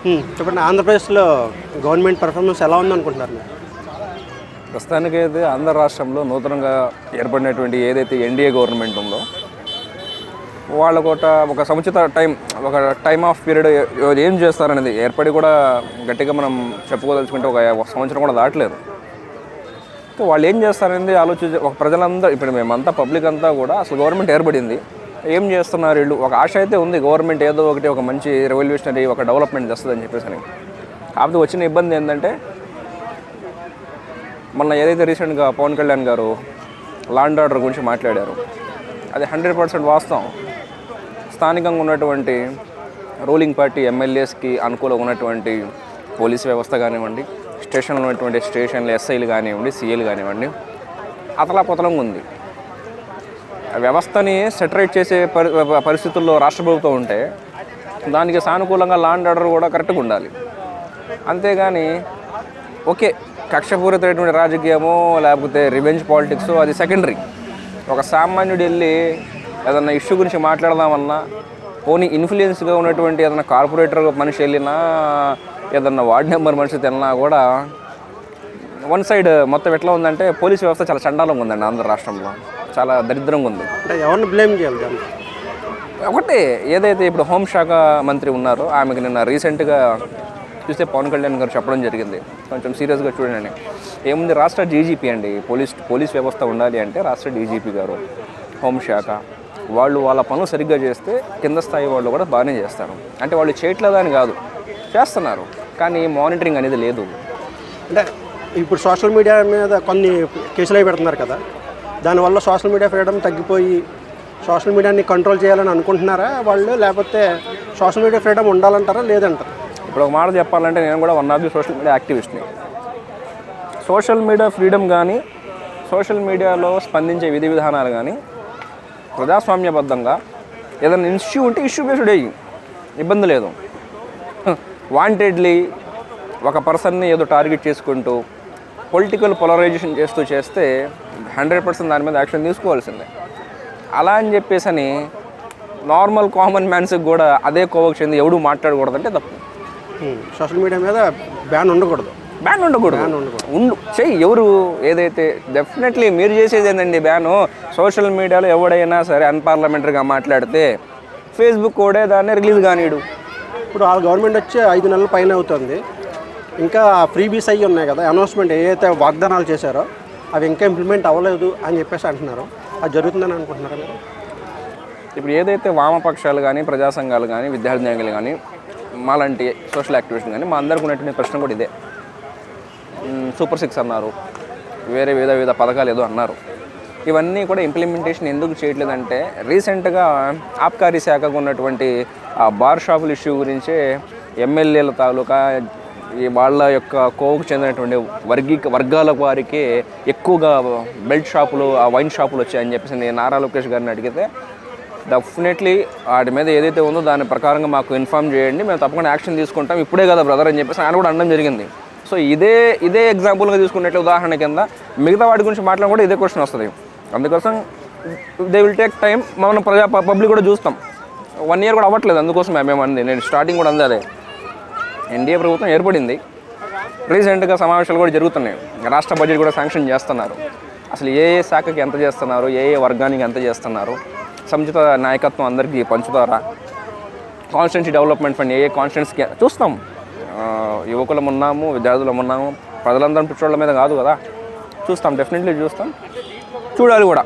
చెప్పండి, ఆంధ్రప్రదేశ్లో government performance ఎలా ఉందనుకుంటున్నారు మీరు? ప్రస్తుతానికైతే ఆంధ్ర రాష్ట్రంలో నూతనంగా ఏర్పడినటువంటి ఏదైతే ఎన్డీఏ గవర్నమెంట్ ఉందో వాళ్ళకు ఒక సముచిత టైం ఆఫ్ పీరియడ్ ఏం చేస్తారనేది ఏర్పడి కూడా గట్టిగా మనం చెప్పుకోదలుచుకుంటే ఒక సంవత్సరం కూడా దాటలేదు. వాళ్ళు ఏం చేస్తారనేది ఆలోచించి ఒక ప్రజలందరూ ఇప్పుడు మేమంతా పబ్లిక్ అంతా కూడా అసలు గవర్నమెంట్ ఏర్పడింది ఏం చేస్తున్నారు వీళ్ళు, ఒక ఆశ అయితే ఉంది గవర్నమెంట్ ఏదో ఒకటి ఒక మంచి రెవల్యూషనరీ ఒక డెవలప్మెంట్ తెస్తుందని చెప్పేసి అని. కాకపోతే వచ్చిన ఇబ్బంది ఏంటంటే మొన్న ఏదైతే రీసెంట్గా పవన్ కళ్యాణ్ గారు లా అండ్ ఆర్డర్ గురించి మాట్లాడారు అది 100% వాస్తవం. స్థానికంగా ఉన్నటువంటి రూలింగ్ పార్టీ ఎమ్మెల్యేస్కి అనుకూలంగా ఉన్నటువంటి పోలీస్ వ్యవస్థ కానివ్వండి, స్టేషన్లో ఉన్నటువంటి స్టేషన్లు ఎస్ఐలు కానివ్వండి, సీఏలు కానివ్వండి, అతలాపుతలంగా ఉంది. వ్యవస్థని సెటరేట్ చేసే పరిస్థితుల్లో రాష్ట్ర ప్రభుత్వం ఉంటే దానికి సానుకూలంగా లా అండ్ ఆర్డర్ కూడా కరెక్ట్గా ఉండాలి. అంతేగాని ఓకే కక్షపూరితమైనటువంటి రాజకీయమో లేకపోతే రివెంజ్ పాలిటిక్స్ అది సెకండరీ. ఒక సామాన్యుడు వెళ్ళి ఏదన్నా ఇష్యూ గురించి మాట్లాడదామన్నా పోనీ ఇన్ఫ్లుయెన్స్గా ఉన్నటువంటి ఏదైనా కార్పొరేటర్ మనిషి వెళ్ళినా ఏదన్నా వార్డ్ నెంబర్ మనిషి తిన్నా కూడా వన్ సైడ్ మొత్తం ఎట్లా ఉందంటే పోలీస్ వ్యవస్థ చాలా చండాలంగా ఉందండి. ఆంధ్ర రాష్ట్రంలో చాలా దరిద్రంగా ఉంది. ఎవరిని బ్లేమ్ చేయాలి? ఒకటే ఏదైతే ఇప్పుడు హోంశాఖ మంత్రి ఉన్నారో ఆమెకు నిన్న రీసెంట్గా చూస్తే పవన్ కళ్యాణ్ గారు చెప్పడం జరిగింది, కొంచెం సీరియస్గా చూడండి. ఏముంది, రాష్ట్ర డీజీపీ అండి, పోలీస్ వ్యవస్థ ఉండాలి అంటే రాష్ట్ర డీజీపీ గారు, హోంశాఖ వాళ్ళు వాళ్ళ పనులు సరిగ్గా చేస్తే కింద స్థాయి వాళ్ళు కూడా బాగానే చేస్తారు. అంటే వాళ్ళు చేయట్లేదని కాదు, చేస్తున్నారు, కానీ మానిటరింగ్ అనేది లేదు. అంటే ఇప్పుడు సోషల్ మీడియా మీద కొన్ని కేసులు అవి పెడుతున్నారు కదా, దానివల్ల సోషల్ మీడియా ఫ్రీడమ్ తగ్గిపోయి సోషల్ మీడియాని కంట్రోల్ చేయాలని అనుకుంటున్నారా వాళ్ళు, లేకపోతే సోషల్ మీడియా ఫ్రీడమ్ ఉండాలంటారా లేదంటారా? ఇప్పుడు ఒక మాట చెప్పాలంటే నేను కూడా one of the social media యాక్టివిస్ట్ని. సోషల్ మీడియా ఫ్రీడమ్ కానీ సోషల్ మీడియాలో స్పందించే విధి విధానాలు కానీ ప్రజాస్వామ్యబద్ధంగా ఏదైనా ఇష్యూ ఉంటే ఇష్యూ బేస్డ్ అయ్యి ఇబ్బంది లేదు. వాంటెడ్లీ ఒక పర్సన్ని ఏదో టార్గెట్ చేసుకుంటూ పొలిటికల్ పోలరైజేషన్ చేస్తే 100% దాని మీద యాక్షన్ తీసుకోవాల్సిందే. అలా అని చెప్పేసి నార్మల్ కామన్ మ్యాన్స్కి కూడా అదే కోవకు చెంది ఎవడు మాట్లాడకూడదంటే తప్పు. సోషల్ మీడియా మీద బ్యాన్ ఉండకూడదు. చెయ్యి ఎవరు ఏదైతే డెఫినెట్లీ మీరు చేసేది ఏంటండి బ్యాను. సోషల్ మీడియాలో ఎవడైనా సరే అన్పార్లమెంటరీగా మాట్లాడితే ఫేస్బుక్ కూడా దాన్ని రిలీజ్ కానీడు. ఇప్పుడు ఆ గవర్నమెంట్ వచ్చి 5 నెలల పైన అవుతుంది, ఇంకా ఫ్రీబీస్ అయ్యి ఉన్నాయి కదా, అనౌన్స్మెంట్ ఏదైతే వాగ్దానాలు చేశారో అవి ఇంకా ఇంప్లిమెంట్ అవ్వలేదు అని చెప్పేసి అంటున్నారు. అది జరుగుతుందని అనుకుంటున్నారా మీరు? ఇప్పుడు ఏదైతే వామపక్షాలు కానీ ప్రజా సంఘాలు కానీ విద్యార్థి నాయకులు కానీ మాలాంటి సోషల్ యాక్టివిస్ట్ కానీ మా అందరికీ ఉన్నటువంటి ప్రశ్న కూడా ఇదే. సూపర్ 6 అన్నారు, వేరే వివిధ పథకాలు ఏదో అన్నారు, ఇవన్నీ కూడా ఇంప్లిమెంటేషన్ ఎందుకు చేయట్లేదంటే రీసెంట్గా ఆబ్కారీ శాఖకు ఉన్నటువంటి ఆ బార్ షాపుల ఇష్యూ గురించే ఎమ్మెల్యేల తాలూకా వాళ్ళ యొక్క కోవకు చెందినటువంటి వర్గాల వారికి ఎక్కువగా బెల్ట్ షాపులు ఆ వైన్ షాపులు వచ్చాయని చెప్పేసి నేను నారా లోకేష్ గారిని అడిగితే డెఫినెట్లీ వాటి మీద ఏదైతే ఉందో దాని ప్రకారంగా మాకు ఇన్ఫామ్ చేయండి, మేము తప్పకుండా యాక్షన్ తీసుకుంటాం, ఇప్పుడే కదా బ్రదర్ అని చెప్పేసి ఆయన కూడా అనడం జరిగింది. సో ఇదే ఎగ్జాంపుల్గా తీసుకున్నట్లు ఉదాహరణ కింద మిగతా వాటి గురించి మాట్లాడి కూడా ఇదే క్వశ్చన్ వస్తుంది. అందుకోసం దే విల్ టేక్ టైం. మనం పబ్లిక్ కూడా చూస్తాం, 1 year కూడా అవ్వట్లేదు. అందుకోసమే మేము అంది, నేను స్టార్టింగ్ కూడా అంది అదే. ఎన్డీఏ ప్రభుత్వం ఏర్పడింది, రీసెంట్గా సమావేశాలు కూడా జరుగుతున్నాయి, రాష్ట్ర బడ్జెట్ కూడా శాంక్షన్ చేస్తున్నారు. అసలు ఏ శాఖకి ఎంత చేస్తున్నారు, ఏ వర్గానికి ఎంత చేస్తున్నారు, సముచిత నాయకత్వం అందరికీ పంచుతారా, కాన్స్టిట్యున్సీ డెవలప్మెంట్ ఫండ్ ఏ కాన్స్టిట్యున్సీకి చూస్తాం. యువకులం ఉన్నాము, విద్యార్థులం ఉన్నాము, ప్రజలందరం పిచ్చోళ్ళ మీద కాదు కదా, చూస్తాం, డెఫినెట్లీ చూస్తాం, చూడాలి కూడా.